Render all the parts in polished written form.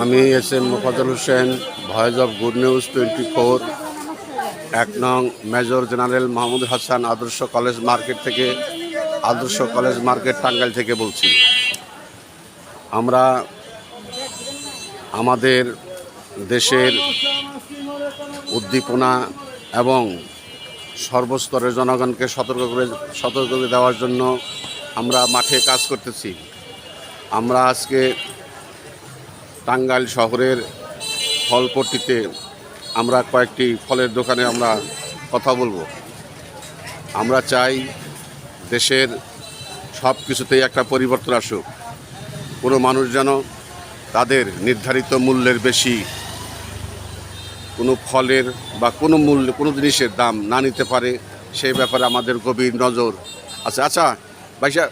আমি S M Mofazzal Hossain, voice of good news 24, 1 নং major general Mahmud Hasan, আদর্শ কলেজ মার্কেট থেকে, আদর্শ কলেজ মার্কেট টাঙ্গাইল থেকে বলছি। আমরা আমাদের দেশের উদ্দীপনা এবং সর্বস্তরের জনগণকে সতর্ক করে দেওয়ার জন্য আমরা মাঠে কাজ করতেছি। আমরা আজকে টাঙ্গাইল শহরের ফলপট্টিতে আমরা কয়েকটি ফলের দোকানে আমরা কথা বলবো। আমরা চাই দেশের সব কিছুতেই একটা পরিবর্তন আসুক। কোনো মানুষ যেন তাদের নির্ধারিত মূল্যের বেশি কোনো ফলের বা কোনো জিনিসের দাম না নিতে পারে, সেই ব্যাপারে আমাদের গভীর নজর আছে। আচ্ছা ভাই সাহেব,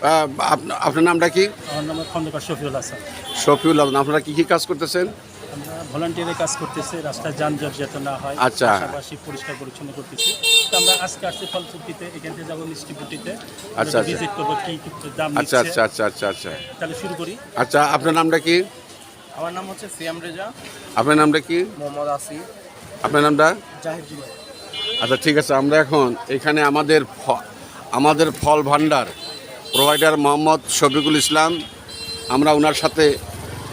আপনার নামটা কি? আমার নাম খন্দকার শফিউল হাসান। শফিউল হাসান, আপনারা কী কী কাজ করতেছেন? আমরা ভলান্টিয়ারে কাজ করতেছি, রাস্তায় যানজট যাতে না হয়, আচ্ছা, পাশাপাশি পরিষ্কার পরিচ্ছন্ন করতেছি। তো আমরা আজকে আসছি ফলপুটিতে, এখান থেকে যাবো মিষ্টিপুটিতে, আচ্ছা, ভিজিট করবো কি দাম আচ্ছা নিচ্ছে। আচ্ছা আচ্ছা আচ্ছা আচ্ছা তাহলে শুরু করি। আচ্ছা, আপনার নামটা কি? আমার নাম হচ্ছে সিয়াম রেজা। আপনার নামটা কি? মোহাম্মদ আসিফ। আপনার নামটা? জাহিদ জুবাই। আচ্ছা ঠিক আছে, আমরা এখন এখানে আমাদের ফল ভান্ডার প্রোভাইডার মোহাম্মদ শফিকুল ইসলাম, আমরা ওনার সাথে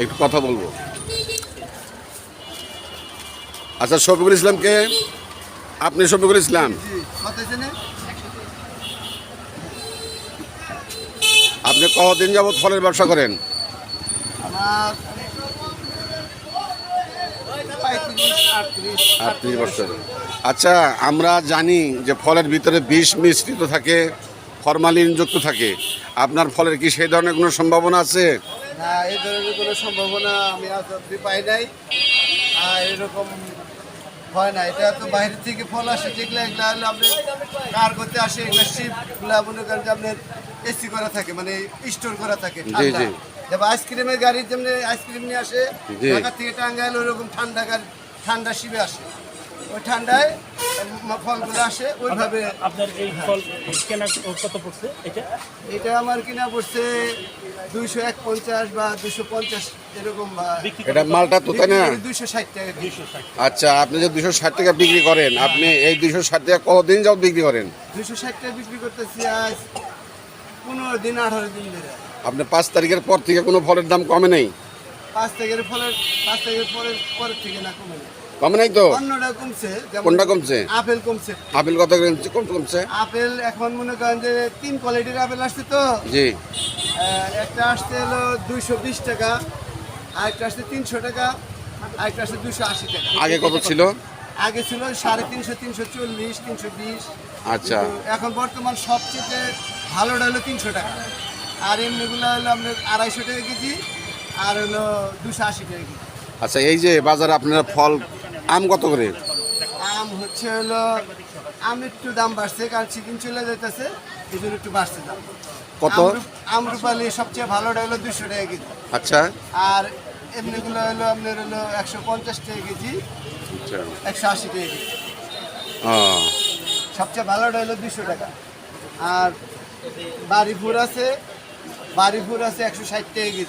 একটু কথা বলবো। আচ্ছা শফিকুল ইসলামকে, আপনি শফিকুল ইসলাম, আপনি কতদিন যাবত ফলের ব্যবসা করেন? আমার 38 বছর। আচ্ছা, আমরা জানি যে ফলের ভিতরে বিষ মিশ্রিত থাকে, ফরমালিনযুক্ত থাকে। আপনার ফলের কি সেই ধরনের কোনো সম্ভাবনা আছে? না, এই ধরনের কোনো সম্ভাবনা আমি আজ অব্দি পাই নাই। আর এরকম হয় না। এটা তো বাইরে থেকে ফল আসে, যেগুলো এগুলো হলে আপনার কার করতে আসে, এগুলো শিপগুলো মনে করেন যে আপনার এসি করা থাকে, মানে স্টোর করা থাকে। জি জি। এবার আইসক্রিমের গাড়ি যেমনি আইসক্রিম নিয়ে আসে ঢাকা থেকে টাঙ্গাইল, ওইরকম ঠান্ডা শিবে আসে, ওই ঠান্ডায় ফলগুলো আসে ওইভাবে। আপনার এই ফল কেনা কত পড়ছে? এটা আমার কিনা পড়ছে 251 বা 250 এরকম। এটা মালটা তো তাই না? 260 টাকা। 260। আচ্ছা, আপনি যে 260 টাকা বিক্রি করেন, আপনি এই 260 টাকা কতদিন যাবত বিক্রি করেন? 260 টাকা বিক্রি করতেছি আজ 15 দিন 18 দিন ধরে। আপনি 5 তারিখের পর থেকে কোনো ফলের দাম কমে নেই? 5 তারিখের পরের থেকে না কমে না। কমে নাই তো? অন্যটা কমছে। কোনটা কমছে? আপেল কমছে। আপেল কত কমছে? আপেল এখন মনে করেন যে 3 কোয়ালিটির আপেল আসছে তো। জি। একটা আসছে হলো 220 টাকা, আরেকটা আসছে 300 টাকা, আরেকটা আসছে 280 টাকা। আগে কত ছিল? আগে ছিল 350, 340, 320। আচ্ছা। এখন বর্তমান সবচেয়ে ভালোটা হলো 300 টাকা, আর এমনিগুলো হলো আপনার 250 টাকা কেজি, আর হলো 280 টাকা কেজি। আচ্ছা, এই যে বাজারে আপনারা ফল, আম কত করে? আম হচ্ছে হলো, আম একটু দাম বাড়ছে, কারণ সিজন চলে যেতেছে, এই জন্য একটু বাড়ছে দাম। কত? আমরুপালি সবচেয়ে ভালোটা হলো 200 টাকা কেজি। আচ্ছা। আর এমনিগুলো হলো আপনার হলো 150 টাকা কেজি, 180 টাকা কেজি। ও, সবচেয়ে ভালোটা হলো 200 টাকা। আর বাড়িপুর আছে 160 টাকা কেজি।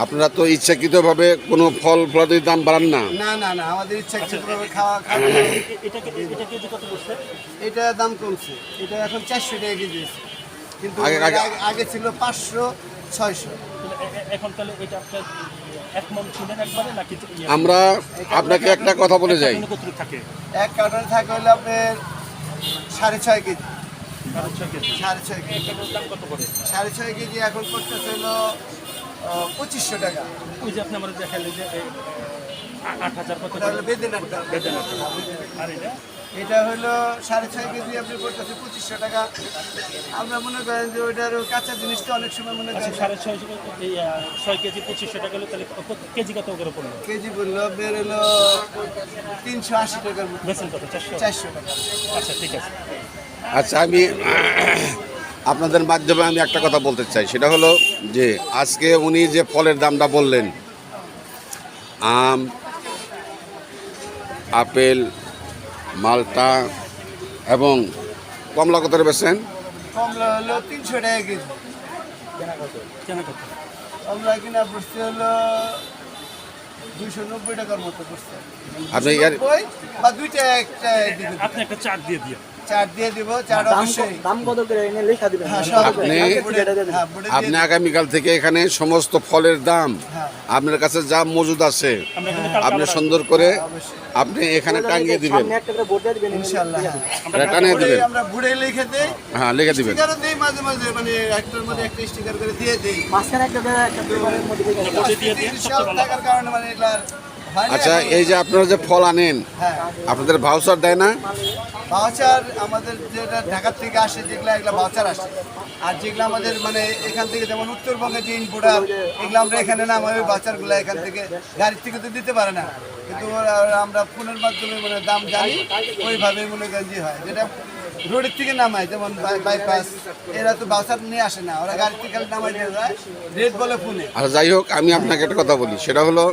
আপনারা তো ইচ্ছাকৃতভাবে কোনো ফলের দাম বাড়ান না? না না না, আমাদের ইচ্ছা খাওয়া। এটা কেজি কত পড়ছে? এটা দাম কমছে, এটা এখন 400 টাকা কেজি আছে, কিন্তু আগে ছিল 500, 600। এখন তাহলে এটা আপনার এক মন কিনে একবারে নাকি? আমরা আপনাকে একটা কথা বলে যাই, কতটুকু থাকে? এক কার্টন থাকে হলো আপনার 6.5 কেজি। 6.5 কেজি। 6.5 কেজি দাম কত করে? 6.5 কেজি এখন করতেছে হলো 2500 টাকা। ওই যে আপনি আমরা দেখালে যে 8,000 কত ওটা হলো বেদেনাটা। আর এটা এটা হলো 6.5 কেজি আপনি করতেছে 2500 টাকা। আমরা মনে করেন যে ওইটার কাঁচা জিনিসটা অনেক সময় মনে করেন 6.5 কেজি 2500 টাকা হলে তাহলে কেজি কত করে পড়লো? কেজি বললো বের হলো 380 টাকার মতো। বেছেন কত? 400 টাকা। আচ্ছা ঠিক আছে। আচ্ছা, আমি আপনাদের মাধ্যমে আমি একটা কথা বলতে চাই, সেটা হলো যে আজকে উনি যে ফলের দামটা বললেন, আম, আপেল, মালটা এবং কমলা কত করে বেচেন? কমলা হলো 300 টাকা কেজি। কেনা কত? কমলা কিনা পড়ছে হলো 290 টাকার মতো পড়ছে। আপনি 290 বা দুইটা একটা দিবে। আপনি একটা চাট দিয়ে দিন। চার দিয়ে দিব, চার অবশ্যই। দাম কত করে এনে লেখা দিবেন? হ্যাঁ, সব আপনি হ্যাঁ, বোর্ডে দিয়ে আপনি আগামীকাল থেকে এখানে সমস্ত ফলের দাম আপনার কাছে যা মজুদ আছে আমরা কিন্তু কালকে আপনি আবার সুন্দর করে অবশ্যই। আপনি এখানে টাঙিয়ে দিবেন, সামনে একটা করে বোর্ড দিয়ে দিবেন ইনশাআল্লাহ, হ্যাঁ। এটা টানিয়ে দিবেন। আমরা বুড়ে লিখে দেই, হ্যাঁ, লিখে দিবেন। স্টিকারও দেই মাঝে মাঝে, মানে একটার মধ্যে একটা স্টিকার করে দিয়ে দেই। মাঝখানে একটা পেপারের মধ্যে দিয়ে দিবেন। বোর্ডে দিয়ে দিন, সব টাকার কারণে মানে এগুলা হয় না আচ্ছা, এখন। এই যে আপনারা যে ফল আনেন হ্যাঁ, আপনাদের ভাউচার দেয় না? ভাউচার আমাদের যেটা ঢাকার থেকে আসে, যেগুলো এগুলো ভাউচার আসে। আর যেগুলো আমাদের মানে এখান থেকে, যেমন উত্তরবঙ্গে যে ইনপুটার, এগুলো আমরা এখানে না, আমাদের ভাউচারগুলো এখান থেকে গাড়ির থেকে তো দিতে পারে না, কিন্তু আমরা ফোনের মাধ্যমে মানে দাম জানি, ওইভাবে মনে করেন যে হয়। যেটা রোডের থেকে নামায়, যেমন বাইপাস, এরা তো ভাউচার নিয়ে আসে না, ওরা গাড়ির থেকে নামাই দিয়ে যায়, রেট বলে ফোনে। আচ্ছা, যাই হোক, আমি আপনাকে একটা কথা বলি, সেটা হলো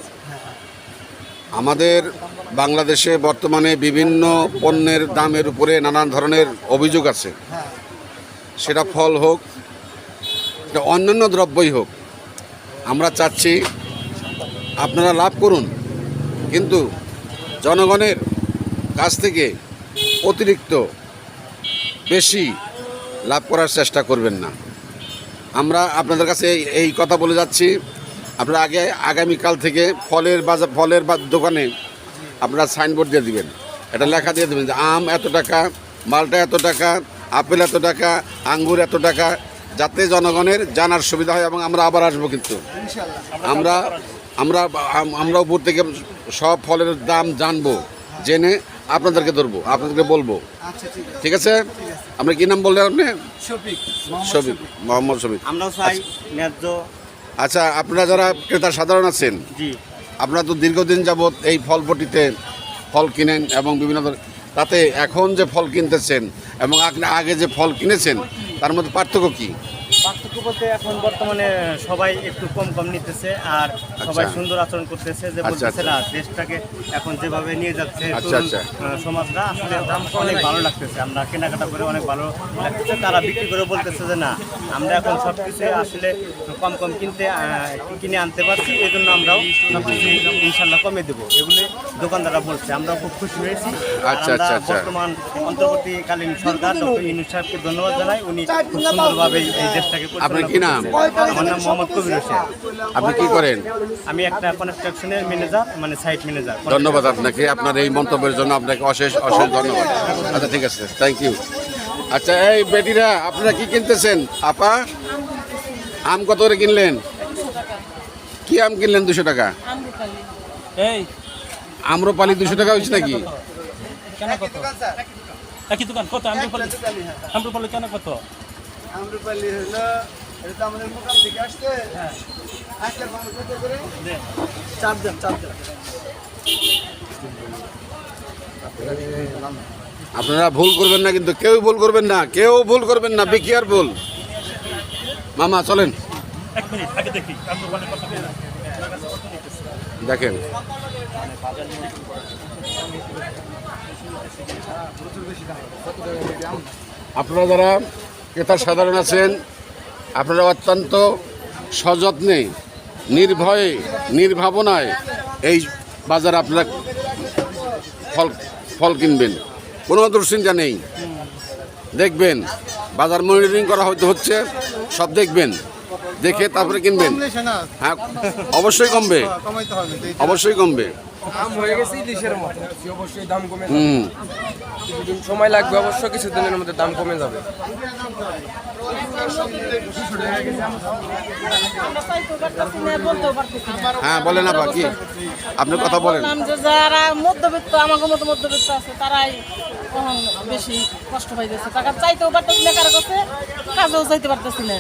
আমাদের বাংলাদেশে বর্তমানে বিভিন্ন পণ্যের দামের উপরে নানান ধরনের অভিযোগ আছে। হ্যাঁ, সেটা ফল হোক, এটা অন্যান্য দ্রব্যই হোক, আমরা চাচ্ছি আপনারা লাভ করুন, কিন্তু জনগণের কাছ থেকে অতিরিক্ত বেশি লাভ করার চেষ্টা করবেন না। আমরা আপনাদের কাছে এই কথা বলে যাচ্ছি, আপনারা আগামীকাল থেকে ফলের দোকানে আপনারা সাইনবোর্ড দিয়ে দিবেন, এটা লেখা দিয়ে দেবেন যে আম এত টাকা, মালটা এত টাকা, আপেল এত টাকা, আঙ্গুর এত টাকা, যাতে জনগণের জানার সুবিধা হয়। এবং আমরা আবার আসবো, কিন্তু ইনশাআল্লাহ। আমরা আমরা আমরা উপর থেকে সব ফলের দাম জানবো, জেনে আপনাদেরকে ধরবো, আপনাদেরকে বলবো। আচ্ছা, ঠিক আছে, ঠিক আছে? আপনার কি নাম বললেন আপনি? শফিক, শফিক, মোহাম্মদ শফিক। আমরাও চাই ন্যায্য। আচ্ছা, আপনারা যারা ক্রেতা সাধারণ আছেন, জি, আপনারা তো দীর্ঘদিন যাবৎ এই ফলপটিতে ফল কিনেন এবং বিভিন্ন তাতে এখন যে ফল কিনতেছেন এবং আগে যে ফল কিনেছেন তার মধ্যে পার্থক্য কি? পার্থক্য বলতে এখন বর্তমানে সবাই একটু কম কম নিতেছে, আর সবাই সুন্দর আচরণ করতেছে, যে আচ্ছা, বলতেছে না দেশটাকে এখন যেভাবে নিয়ে যাচ্ছে আচ্ছা, তরুণ, আচ্ছা। সমাজটা আসলে অনেক ভালো লাগতেছে। আমরা কেনাকাটা করে অনেক ভালো লাগতেছে, তারা বিক্রি করে বলতেছে যে না, আমরা এখন সব কিছু আসলে কম কম কিনে আনতে পারছি, এই জন্য আমরাও সব কিছু ইনশাল্লাহ কমে দেবো, এগুলি দোকানদাররা বলছে। আমরাও খুব খুশি হয়েছি। আর আচ্ছা, আমরা আচ্ছা, আচ্ছা। বর্তমান অন্তর্বর্তীকালীন সরকার ডক্টর ইউনূস সাহেবকে ধন্যবাদ জানাই, উনি খুব সুন্দরভাবে এই দেশটাকে আপনার কি নাম? আমার নাম মোহাম্মদ কবির হোসেন। আপনি কি করেন? আমি একটা কনস্ট্রাকশনের ম্যানেজার, মানে সাইট ম্যানেজার। ধন্যবাদ আপনাকে, আপনার এই মন্তব্যের জন্য আপনাকে অশেষ অশেষ ধন্যবাদ। আচ্ছা, ঠিক আছে, থ্যাংক ইউ। আচ্ছা, এই বেটিরা আপনারা কি কিনতেছেন? আপা, আম কত করে কিনলেন? কি আম কিনলেন 200 টাকা? এই আম্রপালি 200 টাকা হয়েছে নাকি? কেন কত? দোকান স্যার, একই দোকান কত? আম্রপালি দোকানই, হ্যাঁ। আম্রপালি কেন কত? আম্রপালি হলো, এটা তো আমাদের মোকাম থেকে আসছে। হ্যাঁ, আসলে কত করে? দেন। চার দেন। আপনারা ভুল করবেন না, কিন্তু কেউ ভুল করবেন না, কেউ ভুল করবেন না, বি কেয়ারফুল। মামা চলেন, 1 মিনিট আগে দেখি আম্রপালি কত করে। দেখেন। আপনারা যারা ক্রেতা সাধারণ আছেন, আপনারা অত্যন্ত সযত্নে, নির্ভয়ে, নির্ভাবনায় এই বাজারে আপনারা ফল কিনবেন, কোনো দুশ্চিন্তা নেই। দেখবেন বাজার মনিটরিং করা হচ্ছে, সব দেখবেন, দেখে তারপরে কিনবেন। হ্যাঁ, অবশ্যই কমবে, অবশ্যই কমবে। আম হয়ে গেছে ইলিশের মতো, অবশ্যই দাম কমে যাবে। হুম, কিছুদিন সময় লাগবে, অবশ্য কিছুদিনের মধ্যে দাম কমে যাবে। হ্যাঁ, বলেন আপা, কি আপনি কথা বলেন। বললাম যে যারা মধ্যবিত্ত, আমাকে মতো মধ্যবিত্ত আছে, তারাই এখন বেশি কষ্ট পাইতেছে। টাকা চাইতেও পারতেছি না কারো কাছে, কাজেও চাইতে পারতেছি না।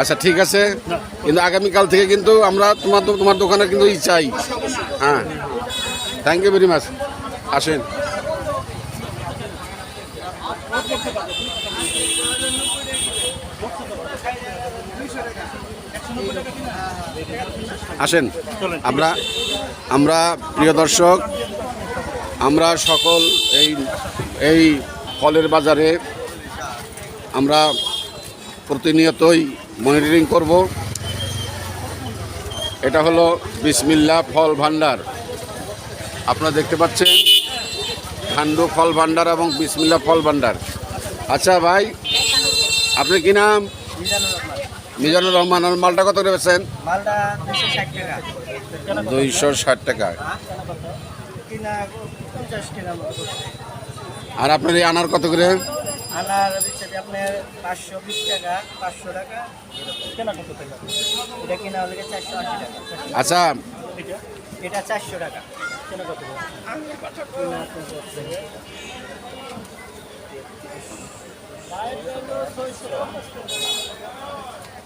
আচ্ছা, ঠিক আছে, কিন্তু আগামীকাল থেকে কিন্তু আমরা তোমার দোকানে কিন্তু চাই। হ্যাঁ, থ্যাংক ইউ ভেরি মাচ। আসেন। আসেন, আমরা প্রিয় দর্শক, আমরা সকল এই ফলের বাজারে আমরা প্রতিনিয়তই মনিটরিং করব এটা হলো বিসমিল্লাহ ফল ভান্ডার। আপনারা দেখতে পাচ্ছেন ঠান্ডু ফল ভান্ডার এবং বিসমিল্লাহ ফল ভান্ডার। আচ্ছা ভাই, আপনি কি নাম? মিজানুর রহমান। আর মালটা কত করে বেচেন? মালটা 260 টাকা, 260 টাকা। কিনা 50 টাকা মতো। আর আপনার এই আনার কত করে? আনার দিচ্ছে আপনার 520 টাকা, 500 টাকা। কেনা কত টাকা? এটা কিনা হলে 480 টাকা। আচ্ছা, এটা এটা 400 টাকা। কেনা কত টাকা? কিনা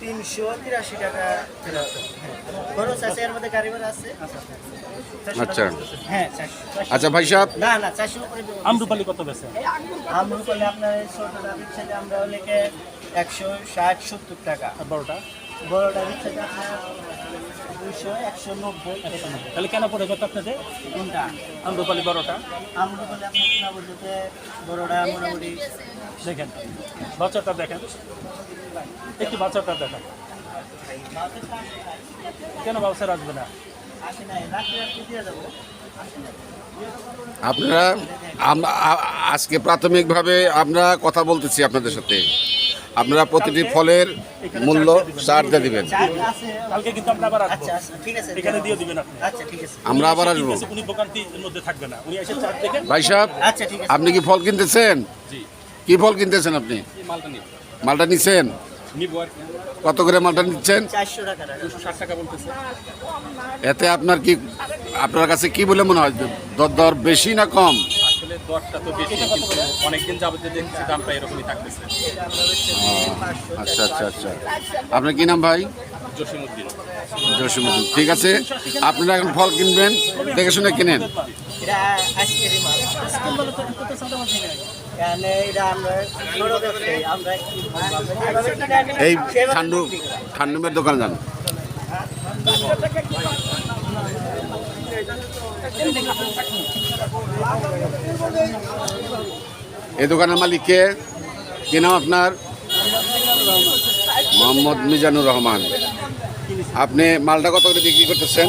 383 টাকা। খরচ আছে, এর মধ্যে গাড়ি ভাড়া আছে। আচ্ছা হ্যাঁ 400। আচ্ছা ভাই সাহেব, না না 400 করে দেবো। আমরুপালি কত বেচে? আমরা করলে আপনার ছোটটা দিচ্ছে যে আমরা হলে 160-70 টাকা। আর বড়টা? বড়টা দিচ্ছে যে আপনার 200-190। তাহলে কেনা পড়ে কত আপনাদের? কোনটা? আমরুপালি বড়টা আমরা করলে আপনার কিনা বলতে বড়টা মোটামুটি দেখেন, বাচ্চাটা দেখেন, একটু বাচ্চাটা দেখেন। কেন বাচ্চারা আসবে না? আসে নাই, রাত্রে দিয়ে যাবো। আপনারা আজকে প্রাথমিকভাবে আমরা কথা বলতেছি আপনাদের সাথে। আপনারা প্রতিটি ফলের মূল্য চার্জ দিয়ে দিবেন। চার্জ আছে। কালকে কিন্তু আমরা আবার আসবো, আচ্ছা আচ্ছা ঠিক আছে। এখানে দিয়ে দিবেন আপনি। আচ্ছা ঠিক আছে। আমরা আবার আসবো। উনি দোকানটির মধ্যে থাকবে না, উনি এসে চার দেখেন। ভাই সাহেব, আচ্ছা ঠিক আছে। আপনি কি ফল কিনতেছেন? জি, কি ফল কিনতেছেন আপনি? মালটা নিন, মালটা নিছেন? নিবো আর কি। কত করে মালটা নিচ্ছেন? 400 টাকা। 260 টাকা বলতেছে। এতে আপনার কাছে কি বলে মনে হয়, দর বেশি না কম? আসলে দরটা তো বেশি, কিন্তু অনেকদিন যাবত যে দেখছি দামটা এরকমই থাকতেছে। আচ্ছা আচ্ছা আচ্ছা। আপনার কি নাম ভাই? জসিমউদ্দিন। জসিমুদ্দিন। ঠিক আছে, আপনারা এখন ফল কিনবেন, দেখে শুনে কিনেন। এটা আইসক্রিম মাল। এখানে এটা আমরা বড় ব্যবসায়ী, আমরা যেভাবে কিনে আনি, এই সেভাবে ঠান্ডুমের দোকানে যান। এই দোকানের মালিক কে? কি নাম আপনার? মোহাম্মদ মিজানুর রহমান। আপনি মালটা কত করে বিক্রি করতেছেন?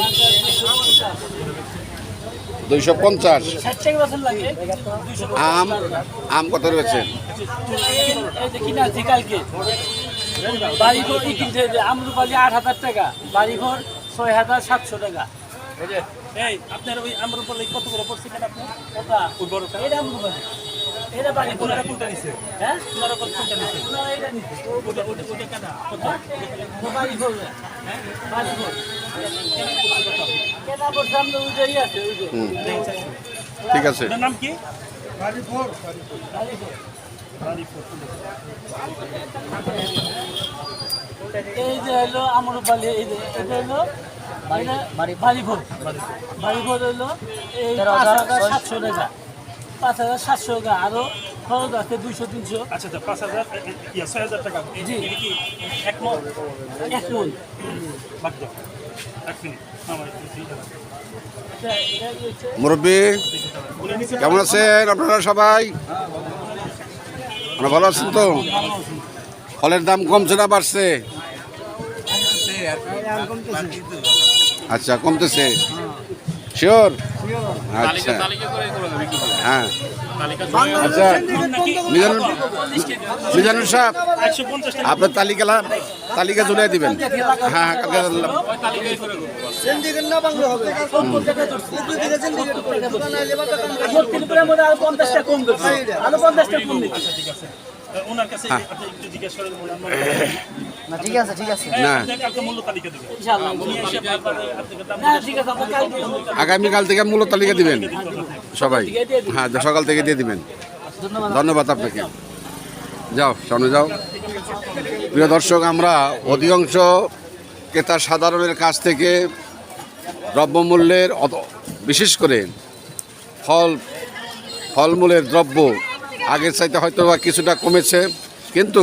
250। আম কত রয়েছে? বাড়িঘর কিনতে হবে আমরুপালি 8,000 টাকা, বাড়িঘর 6,700 টাকা। এই আপনার ওই আমরুপালি কত করে পড়ছে কেন আপনি? ওটা ওই বড়টা? এটা আমরুপালি, এটা বাড়িঘর। ওনারা কোনটা নিছে? হ্যাঁ, ওনারা কোনটা নিছে? ওনারা এটা নিচ্ছে। ওটা কেনা কত? ওটা বাড়িঘর, হ্যাঁ বাড়িঘর কেনা করছে, আমরা ওই যে আছে ওই যে হুম, ঠিক আছে। ওটার নাম কি? বাড়িঘর। এই যে হলো আমরুপালি, এই যে এটা হলো বাড়িঘর। বাড়িঘর হলো এই 5,700 টাকা, 5,700 টাকা। আরো খরচ আছে 200-300। আচ্ছা আচ্ছা, 5,000 6,000 টাকা। জি। এটা কি এক মণ? এক মণ। বাকি দাও। এক মিনিট আমার দুই টাকা। মুরব্বী কেমন আছেন আপনারা সবাই? ভালো আছেন তো? ফলের দাম কমছে না বাড়ছে? আচ্ছা, কমতেছে। শিওর? আচ্ছা হ্যাঁ। আচ্ছা মিজানুর সাহেব, 150 টাকা। আপনার তালিকা জুড়ে দিবেন। হ্যাঁ, কালকে আচ্ছা ঠিক আছে, ওনার কাছে আপনি একটু জিজ্ঞেস করেন। ঠিক আছে ঠিক আছে। না, কালকে মূল্য তালিকা দেবেন। উনি এসে আপনাকে দাম আগামীকাল থেকে মূল্য তালিকা দিবেন সবাই। হ্যাঁ, সকাল থেকে দিয়ে দিবেন। ধন্যবাদ আপনাকে। যাও, সামনে যাও। প্রিয় দর্শক, আমরা অধিকাংশ ক্রেতা সাধারণের কাছ থেকে দ্রব্যমূল্যের বিশেষ করে ফলমূলের দ্রব্য আগের চাইতে হয়তো বা কিছুটা কমেছে, কিন্তু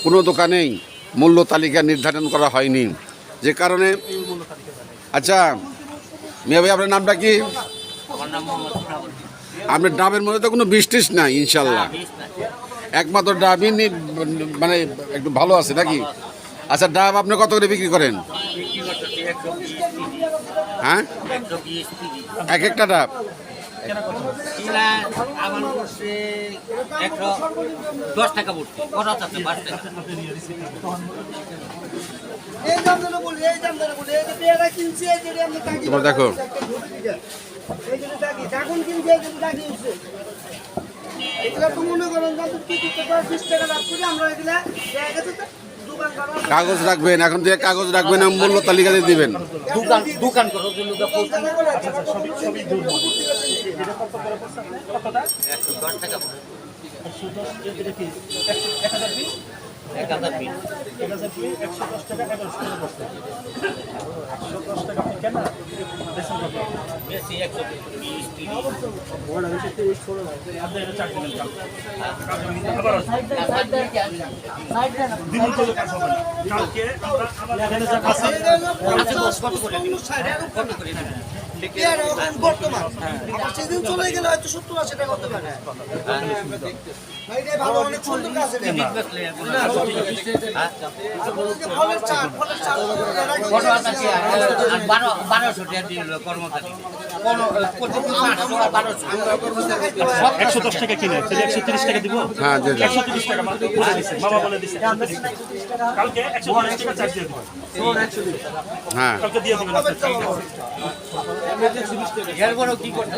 কোনো দোকানেই মূল্য তালিকা নির্ধারণ করা হয়নি, যে কারণে। আচ্ছা মিয়া ভাই, আপনার নামটা কি? আপনার ডাবের মধ্যে তো কোনো বৃষ্টিস নাই ইনশাল্লাহ, একমাত্র ডাবই মানে একটু ভালো আছে নাকি? আচ্ছা, ডাব আপনি কত করে বিক্রি করেন? হ্যাঁ এক একটা ডাব কিনা আমার করছে 110 টাকা পড়ছে খরচ আছে 5 টাকা তোমার দেখো কাগজ রাখবেন, এখন থেকে কাগজ রাখবেন, মূল্য তালিকা দিয়ে দিবেন। দোকান করো কিন্তু সবই দূর হবে। এটা কত করে পড়ছে? কতটা? 110 টাকা 110 এটা কি 1000 পিস 1000 পিস 1000 পিস 110 টাকা 11 টাকা পড়ছে। 110 টাকা আপনি কেন বেশি কত? বেশি 120 বড় হচ্ছে 30 ষোলো আপনি এটা চাট দিবেন কাল। আবার দিন চলে কাজ হবে না। কালকে আমরা আবার এখানে যা আছে কত করে দিন কত করে দিন বর্তমান আবার সেদিন চলে গেলে হয়তো 70-80 টাকা হতে পারে। ভালো অনেক সুন্দর কাজ এটা। ফলের চাট কত আছে কি আর 1200 টাকা দিল কর্মচারী কোন প্রতিদিন 110 টাকা কিনে তাহলে 130 টাকা দিব। হ্যাঁ, দিয়ে দাও। 130 টাকা মাত্র বলে দিছে, বাবা বলে দিছে 130 টাকা। কালকে 130 টাকা চার্জ দিয়ে দিবেন। হ্যাঁ কালকে দিয়ে দিবেন আপনার কালকে। এরপরও কি করতে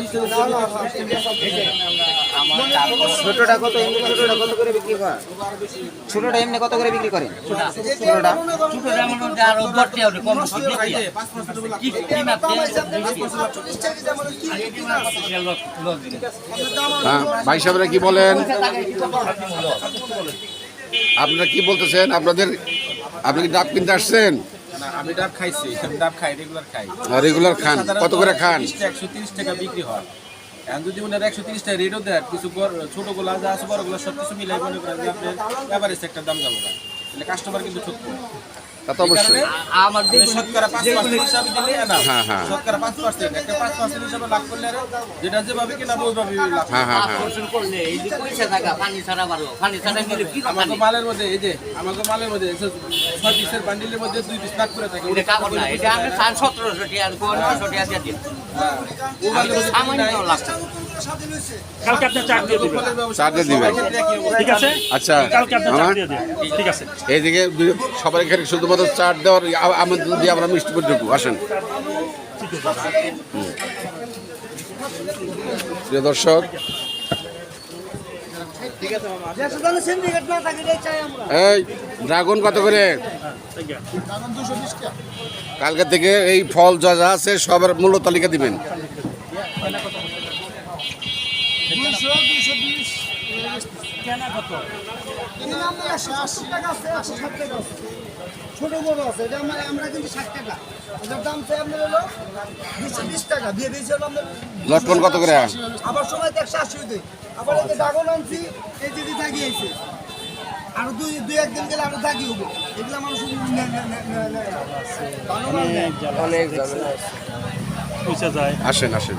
ছোটটা কত এমনি ছোটটা কত করে বিক্রি করেন? ছোটটা এমনি কত করে বিক্রি করেন? ছোটটা ছোট যেমন আরো 10 টাকা কম কি কি মাপতে হ্যাঁ ভাই সাহেবরা কি বলেন? আপনারা কি বলতেছেন? আপনি কি ডাব কিনতে আসছেন? আমি ডাব খাইছি, আমি ডাব খাই, রেগুলার খাই। রেগুলার খান? কত করে খান? 130 টাকা বিক্রি হয়। এখন যদি ওনারা 130 টাকা রেটও দেয়, কিছু ছোটগুলা যা আছে বড়গুলো সব কিছু মিলাই মনে করেন যে আপনার এভারেজ একটা দাম যাবো না, তাহলে কাস্টমার কিন্তু ঠকবো। তা তো অবশ্যই। আমার মানে শতকরা 5% হিসাবে দিলে না, হ্যাঁ, হ্যাঁ। শতকরা 5%, একটা 5% হিসাবে লাভ করলে আর যেটা যেভাবে কিনা ওইভাবেই লাভ। হ্যাঁ হ্যাঁ হ্যাঁ পোর্শন করলে এই যে পয়সা টাকা পানি ছাড়া বাড়ো পানি ছাড়া নিলে কি আমাকে মালের মধ্যে এই যে আমাকে মালের মধ্যে 6 পিসের বান্ডিলের মধ্যে 2 পিস লাগ করে থাকে। এটা কাপড় না এটা আমি 1700 টাকা আর 900 টাকা দিয়ে দিই ও মালের মধ্যে সামান্য লাভ কালকে আপনি চাট দিয়ে দিবেন। চাট দিয়ে দিবেন। ঠিক আছে? আচ্ছা কালকে আপনি চাট মামা, দিয়ে দিবেন। ঠিক আছে। এইদিকে সবার এখানে শুধুমাত্র চাট দেওয়ার আমন্ত্রণ দিয়ে আমরা মিষ্টি পর্যটক আসেন। প্রিয় দর্শক, এই ড্রাগন কত করে? কালকে থেকে এই ফল যা যা আছে সবার মূল্য তালিকা দিবেন। ছোট বড় আছে এটা আমরা কিন্তু 60 টাকা, এটার দাম চাই আপনার হলো 220 টাকা দিয়ে দিয়েছি হলো আপনার। লটকন কত করে? আবার সময় 180 দিই, আবার এই যে ড্রাগন আনছি এই যে থাকিয়েছে আর দুই একদিন গেলে আরো থাকি হবো, এগুলো মানুষ অনেক ঝামেলা। পয়সা যায়। আসেন আসেন,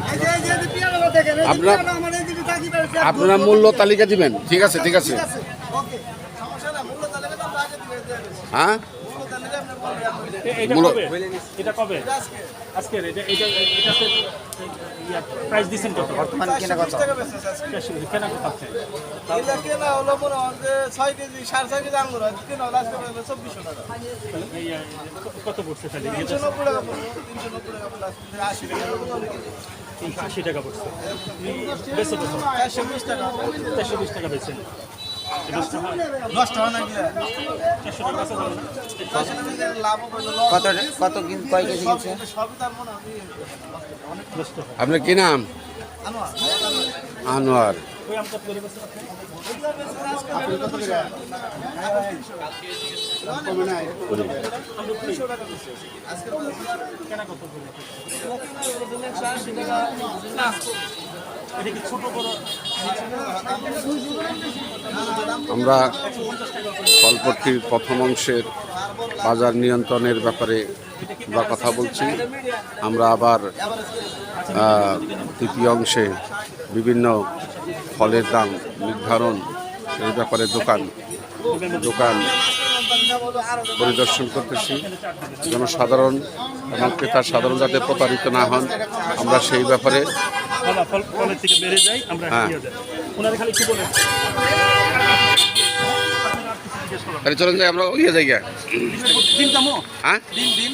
দেখেন আপনারা আপনারা মূল্য তালিকা দিবেন। ঠিক আছে ঠিক আছে। ওকে সমস্যা না, মূল্য তালিকা দাম আগে দিবেন। হ্যাঁ মূল্য তালিকা আপনি বলবেন এটা মূল্য- কবে? এটা কবে? আজকে এটাতে প্রাইস দিছেন কত? বর্তমান কেনা কত? কেনা কত আছে? এটা কেনা হলো মনে হয় যে 6 কেজি 6.5 কেজি আঙ্গুর হয়, কেনা হলো আজকে 2400 টাকা। এই, কত পড়ছে তাহলে? 390 টাকা পড়লো, 390 টাকা পড়লো, 80 টাকা পড়লো। 80 টাকা পড়ছে। বেশি কত? 420 টাকা। 420 টাকা বেচছেন। নষ্ট হয় না কি? 400 টাকা আছে তাহলে? লাভ হলো কত কয় কেজি কিনছে? সবই তার মনে হয় নষ্ট হয়। আপনার কি নাম? আনোয়ার। ওই আম কত করে বেচছেন আপনি? কেনা কত করে? এটা কি ছোট বড়? আমরা ফলপট্টির প্রথম অংশের বাজার নিয়ন্ত্রণের ব্যাপারে আমরা কথা বলছি। আমরা আবার তৃতীয় অংশে বিভিন্ন ফলের দাম নির্ধারণ এই ব্যাপারে দোকান পরিদর্শন করতেছি। জনসাধারণ এবং ক্রেতা সাধারণ যাতে প্রতারিত না হন, আমরা সেই ব্যাপারে ফলাফল ফলের থেকে বেড়ে যায়, আমরা হ্যাঁ। দিয়ে দেয় ওনারা খালি কি বলে তাহলে চলেন যাই আমরা ইয়ে জায়গা। দিন কামো হ্যাঁ দিন